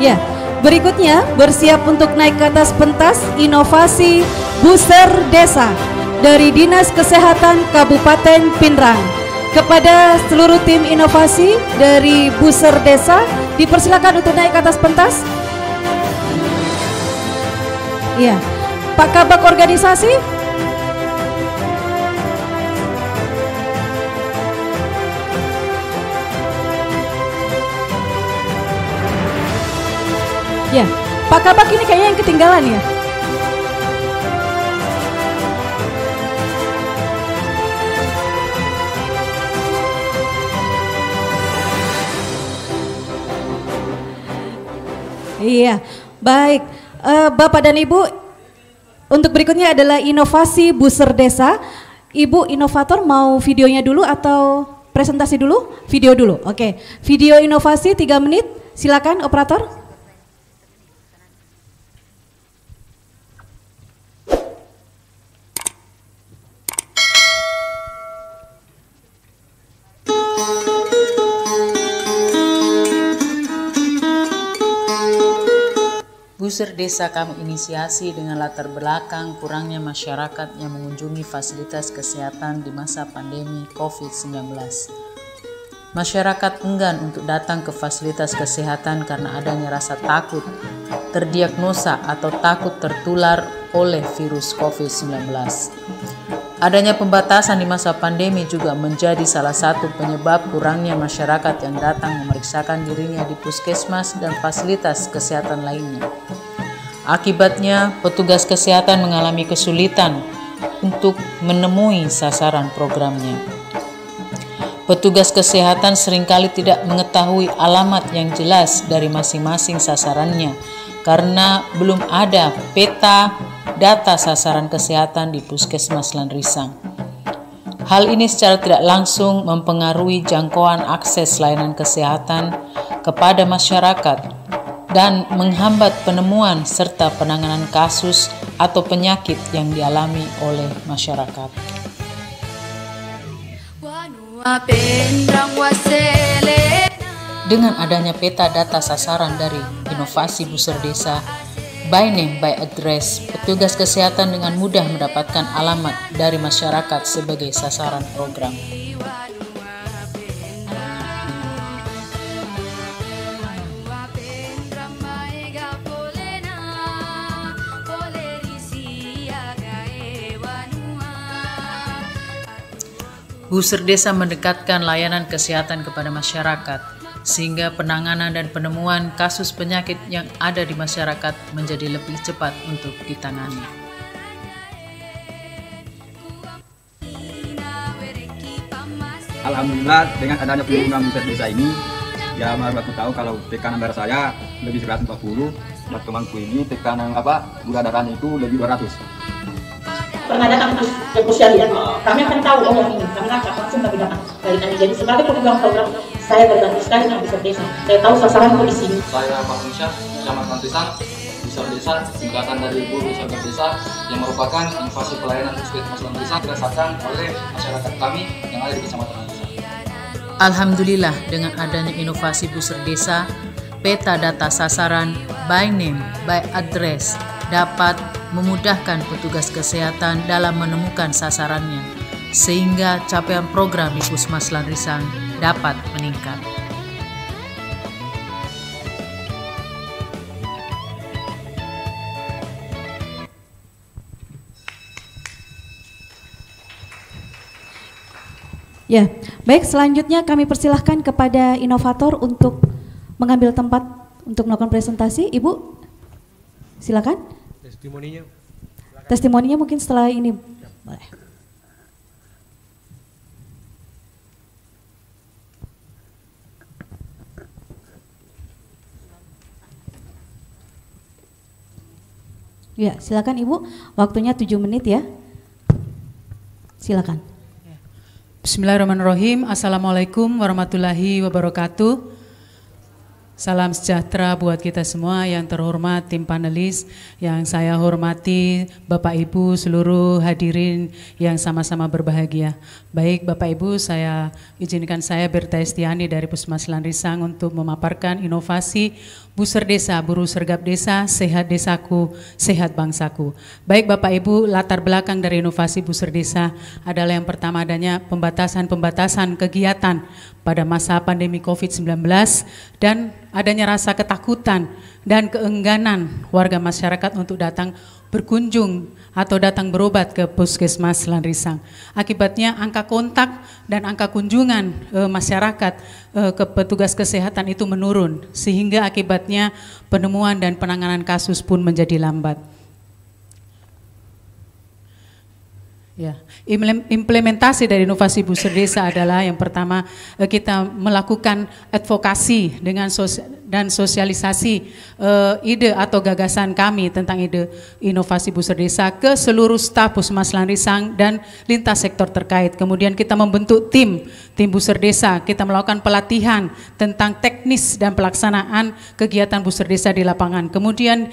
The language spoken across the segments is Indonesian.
Ya, berikutnya bersiap untuk naik ke atas pentas inovasi Buser Desa dari Dinas Kesehatan Kabupaten Pinrang. Kepada seluruh tim inovasi dari Buser Desa, dipersilakan untuk naik ke atas pentas. Iya, Pak Kabak organisasi. Ya, Pak Kabak ini kayaknya yang ketinggalan ya. Iya, baik. Bapak dan Ibu, untuk berikutnya adalah inovasi Buser Desa. Ibu inovator mau videonya dulu atau presentasi dulu? Video dulu, oke. Video inovasi 3 menit, silakan operator. Buser Desa kami inisiasi dengan latar belakang kurangnya masyarakat yang mengunjungi fasilitas kesehatan di masa pandemi COVID-19. Masyarakat enggan untuk datang ke fasilitas kesehatan karena adanya rasa takut terdiagnosa atau takut tertular oleh virus COVID-19. Adanya pembatasan di masa pandemi juga menjadi salah satu penyebab kurangnya masyarakat yang datang memeriksakan dirinya di puskesmas dan fasilitas kesehatan lainnya. Akibatnya, petugas kesehatan mengalami kesulitan untuk menemui sasaran programnya. Petugas kesehatan seringkali tidak mengetahui alamat yang jelas dari masing-masing sasarannya karena belum ada peta data sasaran kesehatan di Puskesmas Lanrisang. Hal ini secara tidak langsung mempengaruhi jangkauan akses layanan kesehatan kepada masyarakat dan menghambat penemuan serta penanganan kasus atau penyakit yang dialami oleh masyarakat. Dengan adanya peta data sasaran dari inovasi Buser Desa, by name, by address, petugas kesehatan dengan mudah mendapatkan alamat dari masyarakat sebagai sasaran program. Buser Desa mendekatkan layanan kesehatan kepada masyarakat, sehingga penanganan dan penemuan kasus penyakit yang ada di masyarakat menjadi lebih cepat untuk ditangani. Alhamdulillah dengan adanya penggunaan Buser Desa ini, ya baru aku tahu kalau tekanan darah saya lebih 140, buat temanku ini tekanan gula darahnya itu lebih 200. Pernah datang ke puskesmas, kami akan tahu oh yang ini, kami langsung kami datang dari kami. Jadi sebagai pemegang program, saya berganti sekali dengan Buser Desa. Saya tahu sasaranku di sini. Saya Pak Musa, Camat Lanrisang, Buser Desa, singkatan dari Guru Buser Desa, yang merupakan inovasi pelayanan Puskesmas Lanrisang dirasakan oleh masyarakat kami yang ada di Kecamatan Lanrisang. Alhamdulillah dengan adanya inovasi Buser Desa, peta data sasaran by name, by address dapat memudahkan petugas kesehatan dalam menemukan sasarannya, sehingga capaian program di Puskesmas Lanrisang dapat meningkat. Ya, baik, selanjutnya kami persilahkan kepada inovator untuk mengambil tempat untuk melakukan presentasi. Ibu, silakan. Testimoninya mungkin setelah ini. Boleh. Ya, silakan Ibu. Waktunya 7 menit ya. Silakan. Bismillahirrahmanirrahim. Assalamualaikum warahmatullahi wabarakatuh. Salam sejahtera buat kita semua, yang terhormat tim panelis, yang saya hormati Bapak Ibu seluruh hadirin yang sama-sama berbahagia. Baik Bapak Ibu, izinkan saya Berta Estiani dari Puskesmas Lanrisang untuk memaparkan inovasi Buser Desa, Buruh Sergap Desa, Sehat Desaku, Sehat Bangsaku. Baik Bapak Ibu, latar belakang dari inovasi Buser Desa adalah yang pertama adanya pembatasan kegiatan pada masa pandemi COVID-19 dan adanya rasa ketakutan dan keengganan warga masyarakat untuk datang berkunjung atau datang berobat ke Puskesmas Lanrisang. Akibatnya angka kontak dan angka kunjungan masyarakat ke petugas kesehatan itu menurun, sehingga akibatnya penemuan dan penanganan kasus pun menjadi lambat. Ya, implementasi dari inovasi Buser Desa adalah yang pertama kita melakukan advokasi dan sosialisasi ide atau gagasan kami tentang ide inovasi Buser Desa ke seluruh staf Puskesmas Lanrisang dan lintas sektor terkait. Kemudian kita membentuk tim Buser Desa, kita melakukan pelatihan tentang teknis dan pelaksanaan kegiatan Buser Desa di lapangan. Kemudian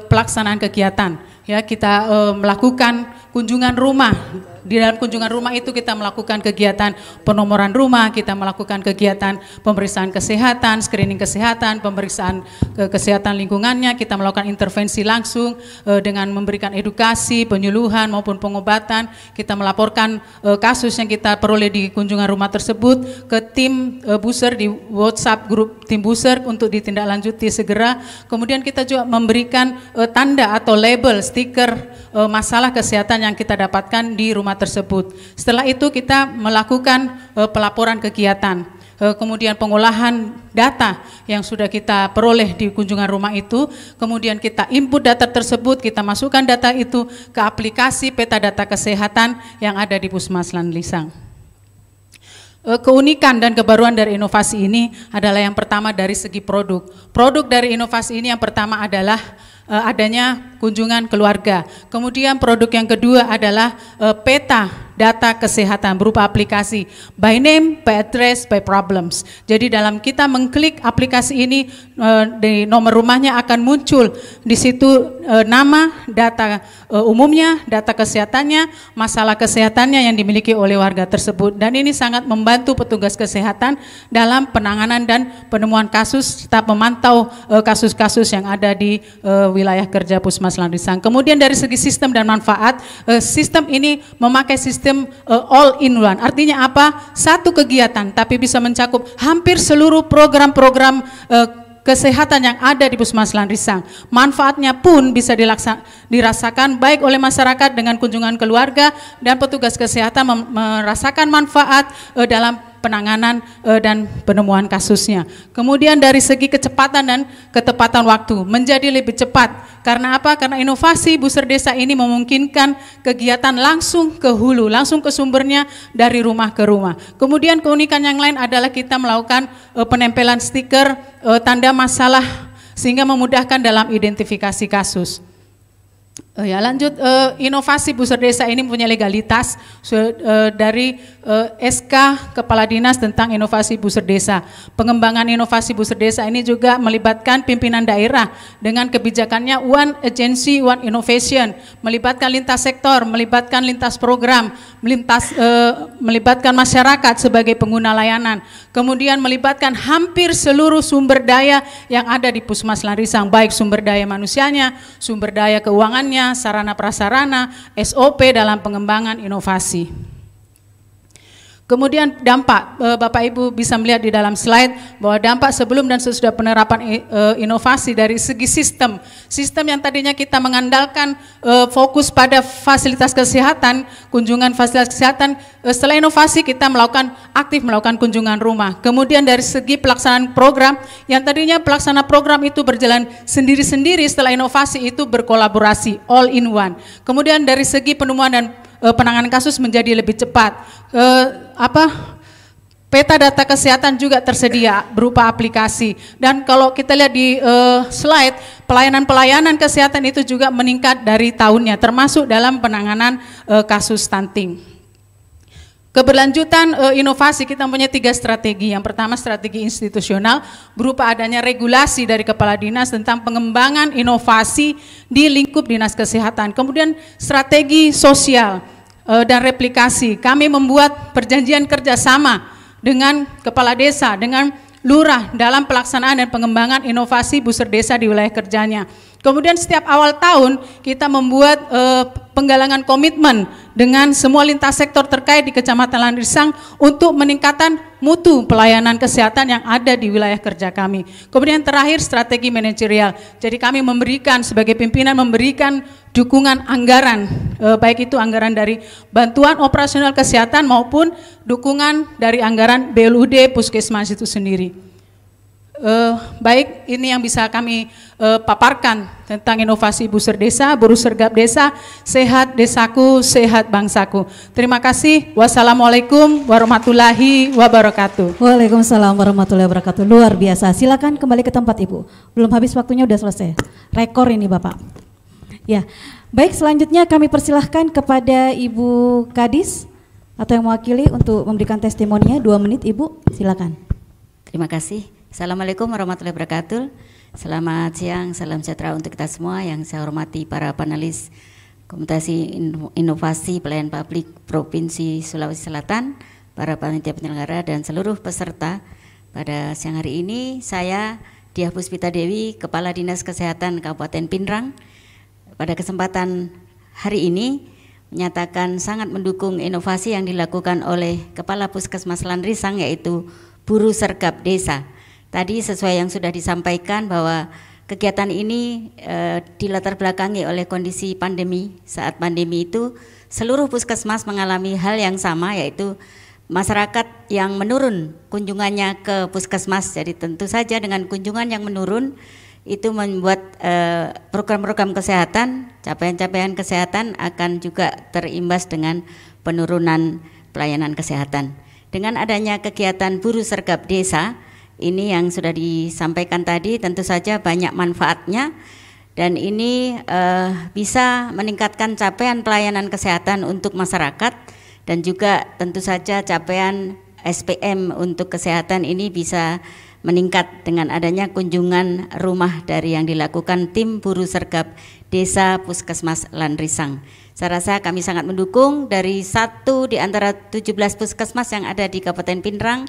pelaksanaan kegiatan, ya kita melakukan kunjungan rumah. Di dalam kunjungan rumah itu kita melakukan kegiatan penomoran rumah, kita melakukan kegiatan pemeriksaan kesehatan, screening kesehatan, pemeriksaan kesehatan lingkungannya, kita melakukan intervensi langsung dengan memberikan edukasi, penyuluhan maupun pengobatan. Kita melaporkan kasus yang kita peroleh di kunjungan rumah tersebut ke tim Buser di WhatsApp grup tim Buser untuk ditindaklanjuti segera. Kemudian kita juga memberikan tanda atau label, stiker masalah kesehatan yang kita dapatkan di rumah tersebut. Setelah itu kita melakukan pelaporan kegiatan, kemudian pengolahan data yang sudah kita peroleh di kunjungan rumah itu, kemudian kita input data tersebut, kita masukkan data itu ke aplikasi peta data kesehatan yang ada di Puskesmas Lanrisang. Keunikan dan kebaruan dari inovasi ini adalah yang pertama dari segi produk. Produk dari inovasi ini yang pertama adalah adanya kunjungan keluarga. Kemudian produk yang kedua adalah peta data kesehatan berupa aplikasi by name, by address, by problems. Jadi dalam kita mengklik aplikasi ini, di nomor rumahnya akan muncul di situ nama, data umumnya, data kesehatannya, masalah kesehatannya yang dimiliki oleh warga tersebut. Dan ini sangat membantu petugas kesehatan dalam penanganan dan penemuan kasus serta memantau kasus-kasus yang ada di wilayah kerja Puskesmas Lanrisang. Kemudian dari segi sistem dan manfaat, sistem ini memakai sistem all in one. Artinya apa? Satu kegiatan tapi bisa mencakup hampir seluruh program-program kesehatan yang ada di Puskesmas Lanrisang. Manfaatnya pun bisa dirasakan baik oleh masyarakat dengan kunjungan keluarga, dan petugas kesehatan merasakan manfaat dalam penanganan dan penemuan kasusnya. Kemudian dari segi kecepatan dan ketepatan waktu menjadi lebih cepat. Karena apa? Karena inovasi Buser Desa ini memungkinkan kegiatan langsung ke hulu, langsung ke sumbernya dari rumah ke rumah. Kemudian keunikan yang lain adalah kita melakukan penempelan stiker tanda masalah sehingga memudahkan dalam identifikasi kasus. Ya, lanjut, inovasi Buser Desa ini punya legalitas dari SK Kepala Dinas tentang inovasi Buser Desa. Pengembangan inovasi Buser Desa ini juga melibatkan pimpinan daerah dengan kebijakannya One Agency, One Innovation, melibatkan lintas sektor, melibatkan lintas program, melibatkan masyarakat sebagai pengguna layanan, kemudian melibatkan hampir seluruh sumber daya yang ada di Puskesmas Lanrisang, baik sumber daya manusianya, sumber daya keuangannya, sarana prasarana, SOP dalam pengembangan inovasi. Kemudian dampak, Bapak Ibu bisa melihat di dalam slide bahwa dampak sebelum dan sesudah penerapan inovasi dari segi sistem yang tadinya kita mengandalkan fokus pada fasilitas kesehatan, kunjungan fasilitas kesehatan, setelah inovasi kita aktif melakukan kunjungan rumah. Kemudian dari segi pelaksanaan program, yang tadinya pelaksana program itu berjalan sendiri-sendiri, setelah inovasi itu berkolaborasi, all in one. Kemudian dari segi penemuan dan penanganan kasus menjadi lebih cepat. Peta data kesehatan juga tersedia berupa aplikasi, dan kalau kita lihat di slide, pelayanan kesehatan itu juga meningkat dari tahunnya, termasuk dalam penanganan kasus stunting. Keberlanjutan inovasi, kita punya 3 strategi. Yang pertama strategi institusional berupa adanya regulasi dari kepala dinas tentang pengembangan inovasi di lingkup dinas kesehatan. Kemudian strategi sosial dan replikasi. Kami membuat perjanjian kerjasama dengan kepala desa, dengan lurah dalam pelaksanaan dan pengembangan inovasi Buser Desa di wilayah kerjanya. Kemudian setiap awal tahun kita membuat penggalangan komitmen dengan semua lintas sektor terkait di Kecamatan Lanrisang untuk meningkatkan mutu pelayanan kesehatan yang ada di wilayah kerja kami. Kemudian terakhir strategi manajerial. Jadi kami memberikan sebagai pimpinan memberikan dukungan anggaran, baik itu anggaran dari bantuan operasional kesehatan maupun dukungan dari anggaran BLUD Puskesmas itu sendiri. Baik, ini yang bisa kami paparkan tentang inovasi Buser Desa, Buruh Sergap Desa, sehat desaku, sehat bangsaku. Terima kasih. Wassalamualaikum warahmatullahi wabarakatuh. Waalaikumsalam warahmatullahi wabarakatuh. Luar biasa. Silakan kembali ke tempat Ibu. Belum habis waktunya, udah selesai. Rekor ini Bapak. Ya, baik, selanjutnya kami persilahkan kepada Ibu Kadis atau yang mewakili untuk memberikan testimoninya. 2 menit Ibu, silakan. Terima kasih. Assalamualaikum warahmatullahi wabarakatuh. Selamat siang, salam sejahtera untuk kita semua. Yang saya hormati para panelis Komunitas Inovasi Pelayanan Publik Provinsi Sulawesi Selatan, para panitia penyelenggara dan seluruh peserta. Pada siang hari ini saya Diah Puspita Dewi, Kepala Dinas Kesehatan Kabupaten Pindrang. Pada kesempatan hari ini menyatakan sangat mendukung inovasi yang dilakukan oleh Kepala Puskesmas Lanrisang, yaitu Buruh Sergap Desa. Tadi sesuai yang sudah disampaikan bahwa kegiatan ini dilatar belakangi oleh kondisi pandemi. Saat pandemi itu seluruh puskesmas mengalami hal yang sama, yaitu masyarakat yang menurun kunjungannya ke puskesmas. Jadi tentu saja dengan kunjungan yang menurun itu membuat program-program kesehatan, capaian-capaian kesehatan akan juga terimbas dengan penurunan pelayanan kesehatan. Dengan adanya kegiatan Buruh Sergap Desa, ini yang sudah disampaikan tadi, tentu saja banyak manfaatnya dan ini bisa meningkatkan capaian pelayanan kesehatan untuk masyarakat dan juga tentu saja capaian SPM untuk kesehatan ini bisa meningkat dengan adanya kunjungan rumah dari yang dilakukan tim Buruh Sergap Desa Puskesmas Lanrisang. Saya rasa kami sangat mendukung. Dari 1 di antara 17 puskesmas yang ada di Kabupaten Pindrang,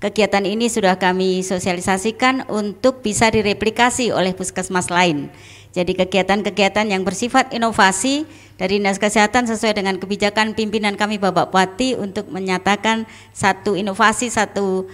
kegiatan ini sudah kami sosialisasikan untuk bisa direplikasi oleh puskesmas lain. Jadi kegiatan-kegiatan yang bersifat inovasi dari Dinas Kesehatan sesuai dengan kebijakan pimpinan kami Bapak Bupati untuk menyatakan satu inovasi, satu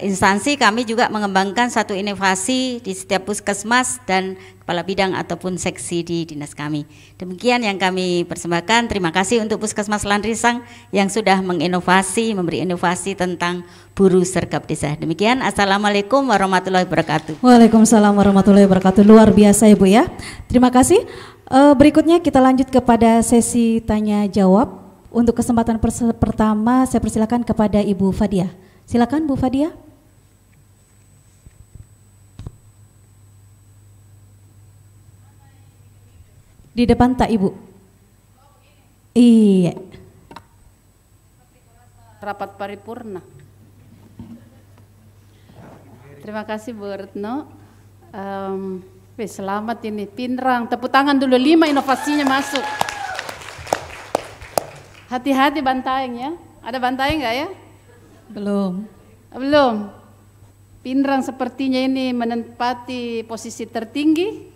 instansi, kami juga mengembangkan satu inovasi di setiap puskesmas dan kepala bidang ataupun seksi di dinas kami. Demikian yang kami persembahkan. Terima kasih untuk Puskesmas Lanrisang yang sudah menginovasi, memberi inovasi tentang Buruh Sergap Desa. Demikian, Assalamualaikum warahmatullahi wabarakatuh. Waalaikumsalam warahmatullahi wabarakatuh. Luar biasa Ibu ya. Terima kasih. Berikutnya kita lanjut kepada sesi tanya jawab. Untuk kesempatan pertama saya persilakan kepada Ibu Fadia. Silakan Bu Fadia. Di depan tak Ibu? Iya. Rapat paripurna. Terima kasih Bu Retno. Selamat ini Pindrang. Tepuk tangan dulu, 5 inovasinya masuk. Hati-hati bantaeng ya. Ada bantaeng enggak ya? Belum. Belum. Pindrang sepertinya ini menempati posisi tertinggi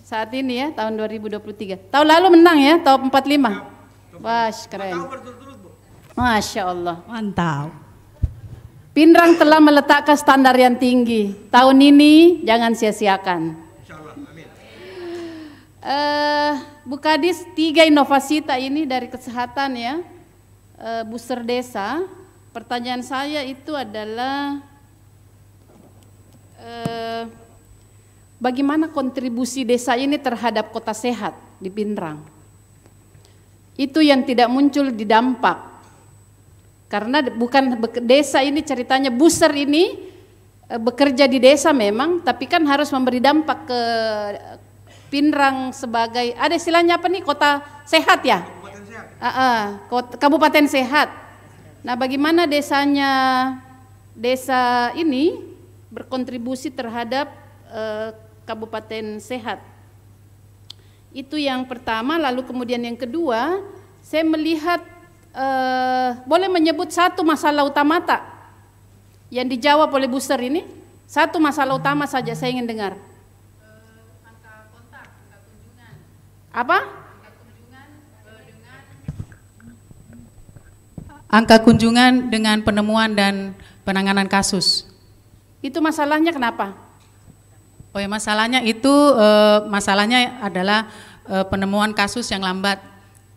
saat ini ya, tahun 2023. Tahun lalu menang ya, tahun 45. Wah, keren. Masya Allah. Mantap. Pindrang telah meletakkan standar yang tinggi. Tahun ini jangan sia-siakan. Bu Kadis, 3 inovasi ini dari kesehatan ya, Buser Desa. Pertanyaan saya itu adalah bagaimana kontribusi desa ini terhadap kota sehat di Pindrang? Itu yang tidak muncul di dampak. Karena bukan desa ini ceritanya, Buser ini bekerja di desa memang, tapi kan harus memberi dampak ke Pindrang sebagai, ada istilahnya apa nih, kota sehat ya? Kabupaten sehat. Nah, bagaimana desa ini berkontribusi terhadap kabupaten sehat? Itu yang pertama. Lalu kemudian yang kedua, saya melihat boleh menyebut satu masalah utama tak yang dijawab oleh booster ini? Satu masalah utama saja saya ingin dengar. Angka kontak, angka kunjungan. Apa? Angka kunjungan dengan penemuan dan penanganan kasus. Itu masalahnya kenapa? Oh ya, masalahnya itu masalahnya adalah penemuan kasus yang lambat,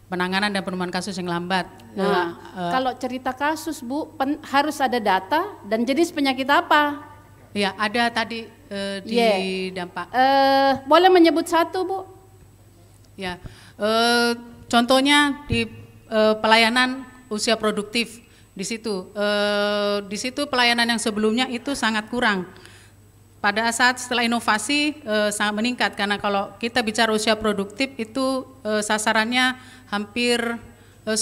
penanganan dan penemuan kasus yang lambat. Nah, kalau cerita kasus Bu, harus ada data dan jenis penyakit apa? Ya, ada tadi di dampak. Boleh menyebut satu Bu? Ya, contohnya di pelayanan usia produktif di situ pelayanan yang sebelumnya itu sangat kurang. Pada saat setelah inovasi sangat meningkat, karena kalau kita bicara usia produktif itu sasarannya hampir 10.000.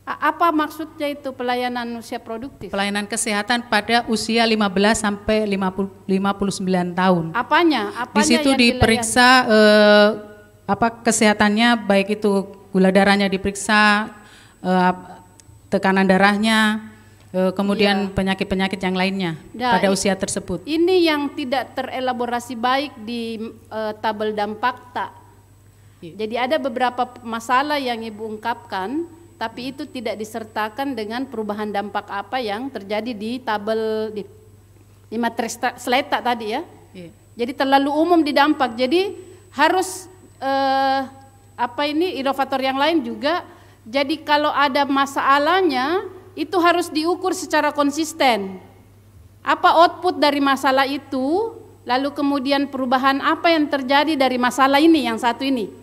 Apa maksudnya itu pelayanan usia produktif? Pelayanan kesehatan pada usia 15 sampai 59 tahun. Apanya Di situ diperiksa kesehatannya, baik itu gula darahnya diperiksa, tekanan darahnya, kemudian penyakit-penyakit yang lainnya pada usia tersebut. Ini yang tidak terelaborasi baik di tabel dampak tak. Jadi ada beberapa masalah yang Ibu ungkapkan, tapi itu tidak disertakan dengan perubahan dampak apa yang terjadi di tabel di materi slide tadi ya. Jadi terlalu umum di dampak. Jadi harus inovator yang lain juga. Jadi kalau ada masalahnya itu harus diukur secara konsisten. Apa output dari masalah itu, lalu kemudian perubahan apa yang terjadi dari masalah ini yang satu ini.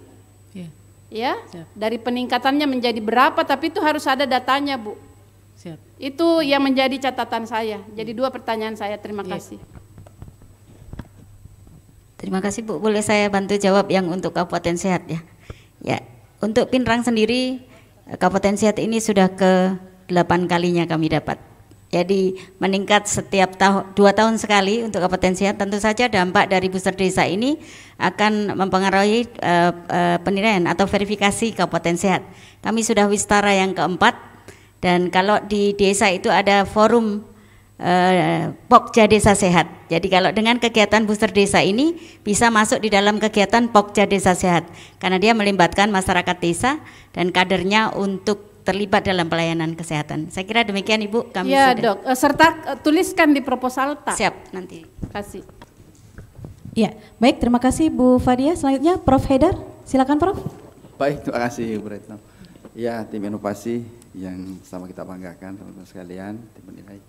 Ya, dari peningkatannya menjadi berapa, tapi itu harus ada datanya Bu. Siap. Itu yang menjadi catatan saya. Jadi 2 pertanyaan saya, terima kasih. Terima kasih Bu, boleh saya bantu jawab yang untuk Kabupaten Sehat ya? Ya, untuk Pinrang sendiri Kabupaten Sehat ini sudah ke-8 kalinya kami dapat. Jadi meningkat setiap 2 tahun sekali untuk Kabupaten Sehat. Tentu saja dampak dari booster desa ini akan mempengaruhi penilaian atau verifikasi Kabupaten Sehat. Kami sudah Wistara yang keempat, dan kalau di desa itu ada forum Pokja Desa Sehat. Jadi kalau dengan kegiatan booster desa ini bisa masuk di dalam kegiatan Pokja Desa Sehat, karena dia melibatkan masyarakat desa dan kadernya untuk terlibat dalam pelayanan kesehatan. Saya kira demikian Ibu, kami ya, sudah. Dok, serta tuliskan di proposal tak. Siap, nanti. Kasih. Ya, baik, terima kasih Bu Fadia. Selanjutnya Prof. Haidar, silakan Prof. Baik, terima kasih Bu Retno. Ya, tim inovasi yang sama kita banggakan teman-teman sekalian, tim penilai.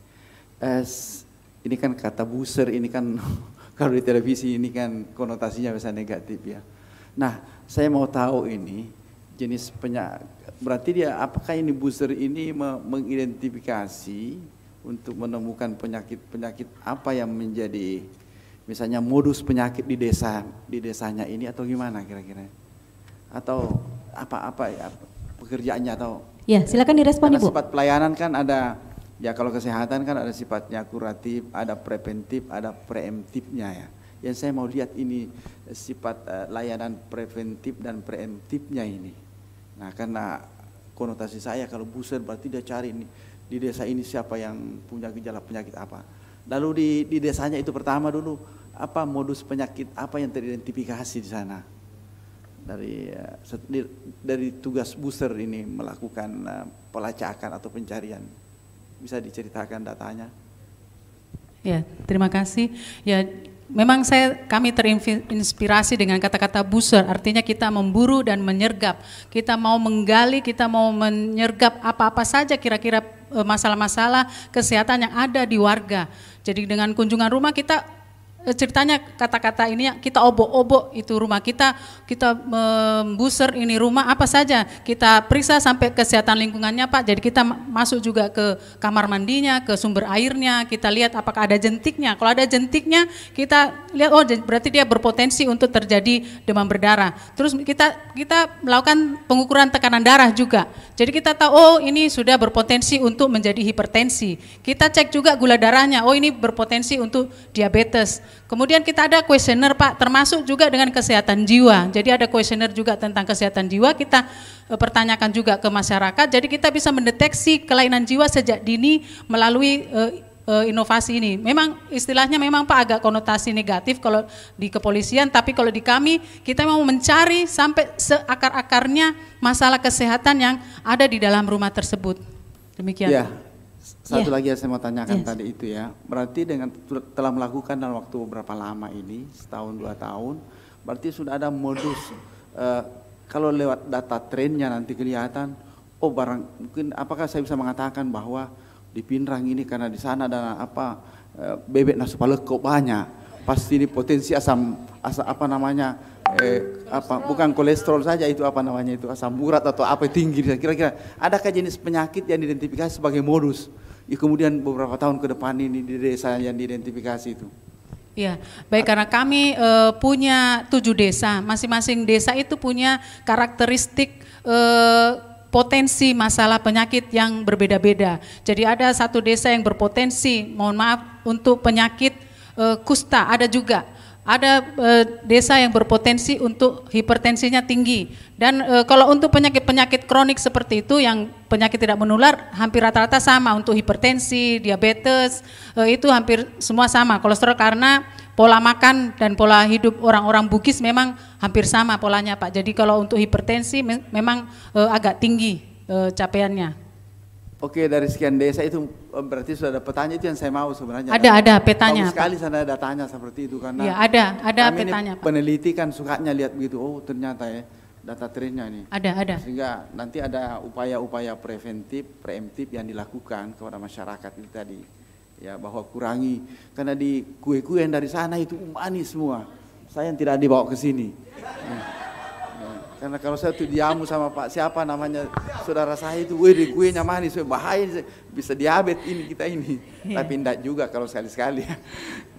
Ini kan kata booster ini kan kalau di televisi ini kan konotasinya bisa negatif ya. Nah, saya mau tahu ini jenis penyakit, berarti dia apakah ini booster ini mengidentifikasi untuk menemukan penyakit apa yang menjadi misalnya modus penyakit di desanya ini, atau gimana kira-kira? Atau apa ya pekerjaannya, atau? Ya, silakan direspon Ibu. Sifat pelayanan kan ada. Ya, kalau kesehatan kan ada sifatnya kuratif, ada preventif, ada preemptifnya ya. Yang saya mau lihat ini sifat layanan preventif dan preemptifnya ini. Nah, karena konotasi saya kalau booster berarti dia cari ini, di desa ini siapa yang punya gejala penyakit apa. Lalu di desanya itu pertama dulu apa modus penyakit apa yang teridentifikasi di sana. Dari tugas booster ini melakukan pelacakan atau pencarian. Bisa diceritakan datanya? Ya, terima kasih. Ya, memang kami terinspirasi dengan kata-kata booster, artinya kita memburu dan menyergap. Kita mau menggali, kita mau menyergap apa-apa saja kira-kira masalah-masalah kesehatan yang ada di warga. Jadi dengan kunjungan rumah kita ceritanya kata-kata ini kita obok-obok itu rumah kita membuser ini rumah apa saja, kita periksa sampai kesehatan lingkungannya Pak. Jadi kita masuk juga ke kamar mandinya, ke sumber airnya, kita lihat apakah ada jentiknya. Kalau ada jentiknya kita lihat oh berarti dia berpotensi untuk terjadi demam berdarah. Terus kita melakukan pengukuran tekanan darah juga. Jadi kita tahu oh ini sudah berpotensi untuk menjadi hipertensi. Kita cek juga gula darahnya, oh ini berpotensi untuk diabetes. Kemudian kita ada kuesioner Pak, termasuk juga dengan kesehatan jiwa. Jadi ada kuesioner juga tentang kesehatan jiwa, kita pertanyakan juga ke masyarakat. Jadi kita bisa mendeteksi kelainan jiwa sejak dini melalui inovasi ini. Memang istilahnya memang Pak agak konotasi negatif kalau di kepolisian, tapi kalau di kami kita mau mencari sampai seakar-akarnya masalah kesehatan yang ada di dalam rumah tersebut. Demikian. Ya. Satu lagi yang saya mau tanyakan tadi itu ya, berarti dengan telah melakukan dalam waktu berapa lama ini, setahun 2 tahun, berarti sudah ada modus, kalau lewat data trennya nanti kelihatan, oh barang, mungkin apakah saya bisa mengatakan bahwa di Pinrang ini karena di sana ada bebek nasu paleko banyak, pasti ini potensi asam apa namanya, bukan kolesterol saja itu apa namanya itu asam urat atau apa tinggi, kira-kira adakah jenis penyakit yang diidentifikasi sebagai modus ya, kemudian beberapa tahun ke depan ini di desa yang diidentifikasi itu? Ya, baik, karena kami punya 7 desa, masing-masing desa itu punya karakteristik potensi masalah penyakit yang berbeda-beda. Jadi ada satu desa yang berpotensi, mohon maaf, untuk penyakit kusta, ada juga. Ada desa yang berpotensi untuk hipertensinya tinggi. Dan kalau untuk penyakit-penyakit kronik seperti itu yang penyakit tidak menular hampir rata-rata sama, untuk hipertensi, diabetes, itu hampir semua sama. Kolesterol karena pola makan dan pola hidup orang-orang Bugis memang hampir sama polanya Pak. Jadi kalau untuk hipertensi memang agak tinggi capaiannya. Oke, dari sekian desa itu berarti sudah ada petanya, itu yang saya mau sebenarnya. Ada petanya. Bagus sekali sana ada datanya seperti itu karena. Ya, ada petanya Pak. Peneliti kan sukanya lihat begitu, oh ternyata ya data trennya ini. Ada. Sehingga nanti ada upaya-upaya preemptif yang dilakukan kepada masyarakat itu tadi. Ya, bahwa kurangi, karena di kue-kue yang dari sana itu manis semua. Saya yang tidak dibawa ke sini. Karena kalau saya tuh diamu sama Pak siapa namanya saudara saya itu, wih kuenya manis, bahaya bisa diabetes ini kita ini. Tapi enggak juga kalau sekali-sekali.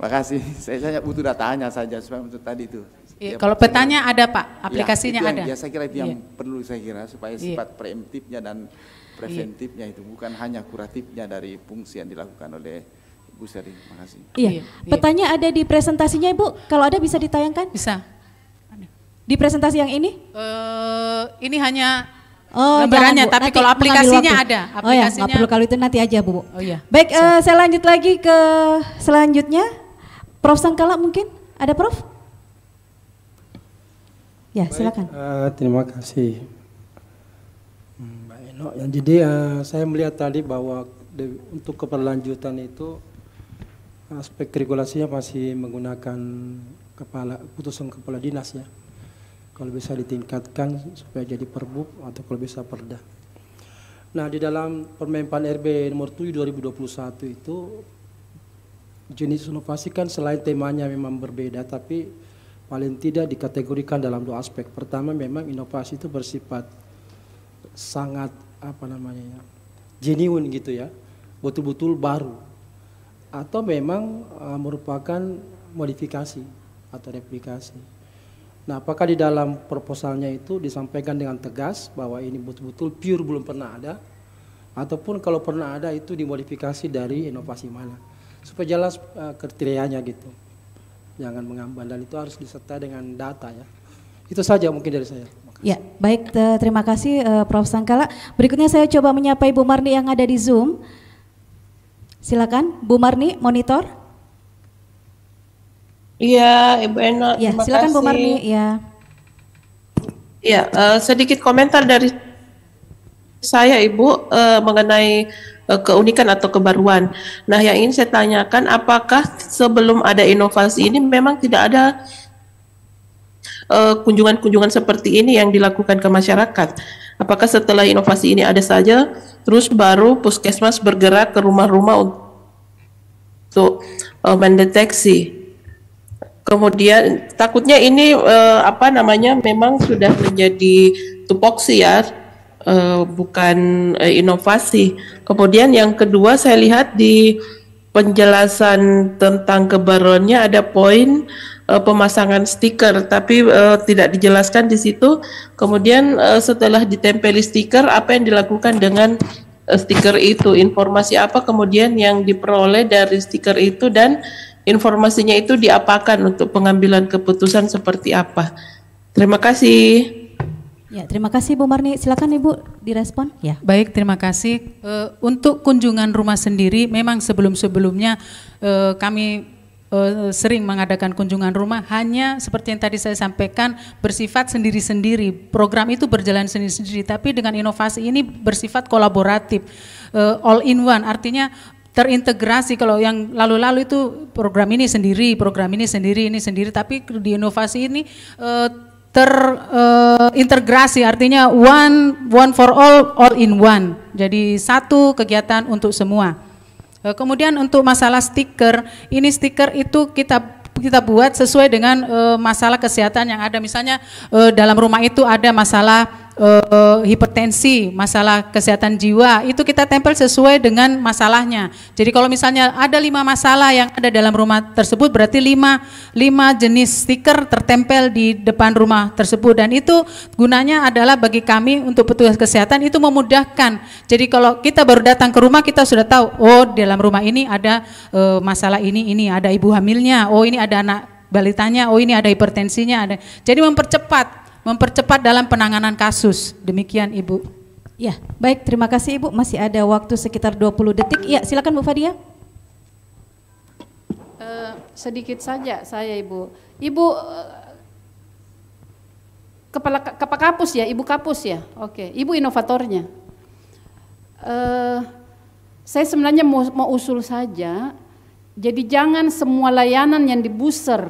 Makasih, saya butuh datanya saja supaya untuk tadi itu. Ya, kalau petanya ada Pak, aplikasinya ya, ada. Ya saya kira itu yang perlu saya kira supaya sifat preemptifnya dan preventifnya itu bukan hanya kuratifnya dari fungsi yang dilakukan oleh Bu Seri. Makasih. Iya, petanya ada di presentasinya Ibu, kalau ada bisa ditayangkan? Bisa. Di presentasi yang ini? Ini hanya gambarannya, tapi kalau aplikasinya ada. Aplikasinya. Oh ya, nggak perlu, kalau itu nanti aja Bu. Oh iya. Baik, saya lanjut lagi ke selanjutnya. Prof Sangkala mungkin, ada Prof? Ya, silakan. Terima kasih Mbak Eno. Yang jadi saya melihat tadi bahwa untuk keberlanjutan itu aspek regulasinya masih menggunakan putusan kepala dinas ya. Kalau bisa ditingkatkan supaya jadi perbuk atau kalau bisa perda. Nah, di dalam Permen-Pan RB nomor 7 2021 itu jenis inovasi kan selain temanya memang berbeda, tapi paling tidak dikategorikan dalam 2 aspek. Pertama, memang inovasi itu bersifat sangat genuine gitu ya, betul-betul baru, atau memang merupakan modifikasi atau replikasi. Nah, apakah di dalam proposalnya itu disampaikan dengan tegas bahwa ini betul-betul pure belum pernah ada, ataupun kalau pernah ada itu dimodifikasi dari inovasi mana, supaya jelas kriterianya gitu, jangan mengambang, dan itu harus disertai dengan data ya. Itu saja mungkin dari saya. Ya, baik, terima kasih Prof Sangkala. Berikutnya saya coba menyapa Ibu Marni yang ada di Zoom. Silakan Bu Marni, monitor. Iya, Ibu Eno, ya, silakan Bu Marni. Ya. Ya, sedikit komentar dari saya Ibu mengenai keunikan atau kebaruan. Nah, yang ingin saya tanyakan, apakah sebelum ada inovasi ini memang tidak ada kunjungan-kunjungan seperti ini yang dilakukan ke masyarakat? Apakah setelah inovasi ini ada saja, terus baru puskesmas bergerak ke rumah-rumah untuk mendeteksi? Kemudian takutnya ini apa namanya memang sudah menjadi tupoksi ya, bukan inovasi. Kemudian yang kedua saya lihat di penjelasan tentang kebaruannya ada poin pemasangan stiker, tapi tidak dijelaskan di situ. Kemudian setelah ditempeli stiker, apa yang dilakukan dengan stiker itu? Informasi apa kemudian yang diperoleh dari stiker itu, dan informasinya itu diapakan untuk pengambilan keputusan seperti apa? Terima kasih. Ya, terima kasih Bu Marni. Silakan Ibu direspon. Ya. Baik, terima kasih. Untuk kunjungan rumah sendiri, memang sebelum-sebelumnya kami sering mengadakan kunjungan rumah, hanya seperti yang tadi saya sampaikan bersifat sendiri-sendiri. Program itu berjalan sendiri-sendiri, tapi dengan inovasi ini bersifat kolaboratif, all in one, artinya terintegrasi. Kalau yang lalu-lalu itu program ini sendiri, ini sendiri, tapi di inovasi ini terintegrasi, artinya one for all in one. Jadi satu kegiatan untuk semua. Kemudian untuk masalah stiker, ini stiker itu kita buat sesuai dengan masalah kesehatan yang ada. Misalnya dalam rumah itu ada masalah hipertensi, masalah kesehatan jiwa, itu kita tempel sesuai dengan masalahnya. Jadi kalau misalnya ada 5 masalah yang ada dalam rumah tersebut, berarti 5 jenis stiker tertempel di depan rumah tersebut, dan itu gunanya adalah bagi kami untuk petugas kesehatan itu memudahkan. Jadi kalau kita baru datang ke rumah, kita sudah tahu, oh dalam rumah ini ada masalah ini ada ibu hamilnya, oh ini ada anak balitanya, oh ini ada hipertensinya, ada. Jadi mempercepat dalam penanganan kasus. Demikian Ibu. Ya, baik, terima kasih Ibu. Masih ada waktu sekitar 20 detik. Ya, silakan Bu Fadia. Sedikit saja saya Ibu. Ibu kepala kapus ya, Ibu Kapus ya. Oke, Ibu inovatornya. Saya sebenarnya mau usul saja. Jadi jangan semua layanan yang di-buzzer.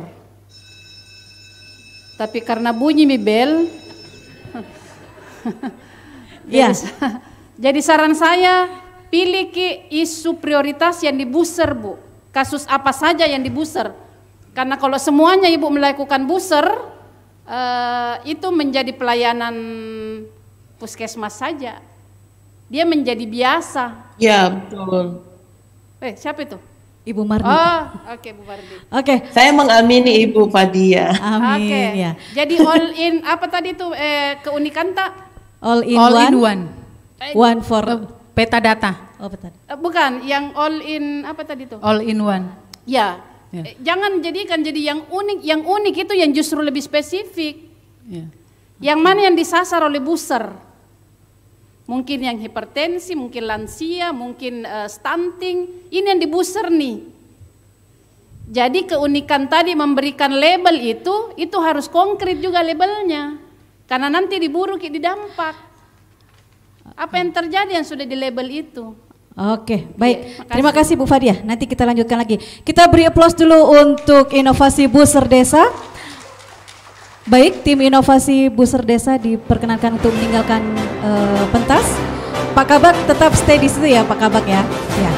Tapi karena bunyi mi bel, jadi saran saya pilih isu prioritas yang di-buzzer Bu. Kasus apa saja yang di-buzzer. Karena kalau semuanya Ibu melakukan buzzer, itu menjadi pelayanan puskesmas saja. Dia menjadi biasa. Ya betul. Siapa itu? Ibu Mardi. Oh, oke Bu Mardi. Oke. Saya mengamini Ibu Fadia. Amin. Oke. Ya. Jadi all in apa tadi itu keunikan tak? All in one. One for peta data. Oh, peta. Bukan, yang all in apa tadi itu? All in one. Ya. Jangan jadikan jadi yang unik. Yang unik itu yang justru lebih spesifik. Ya. Yang mana yang disasar oleh buzzer? Mungkin yang hipertensi, mungkin lansia, mungkin stunting. Ini yang di-buzzer nih. Jadi keunikan tadi memberikan label itu harus konkret juga labelnya. Karena nanti diburu di dampak. Apa yang terjadi yang sudah di label itu? Oke, baik. Terima kasih Bu Fadia. Nanti kita lanjutkan lagi. Kita beri aplaus dulu untuk inovasi buzzer desa. Baik, tim inovasi buzzer desa diperkenankan untuk meninggalkan pentas. Pak Kabak tetap stay di situ ya Pak Kabak ya. Ya.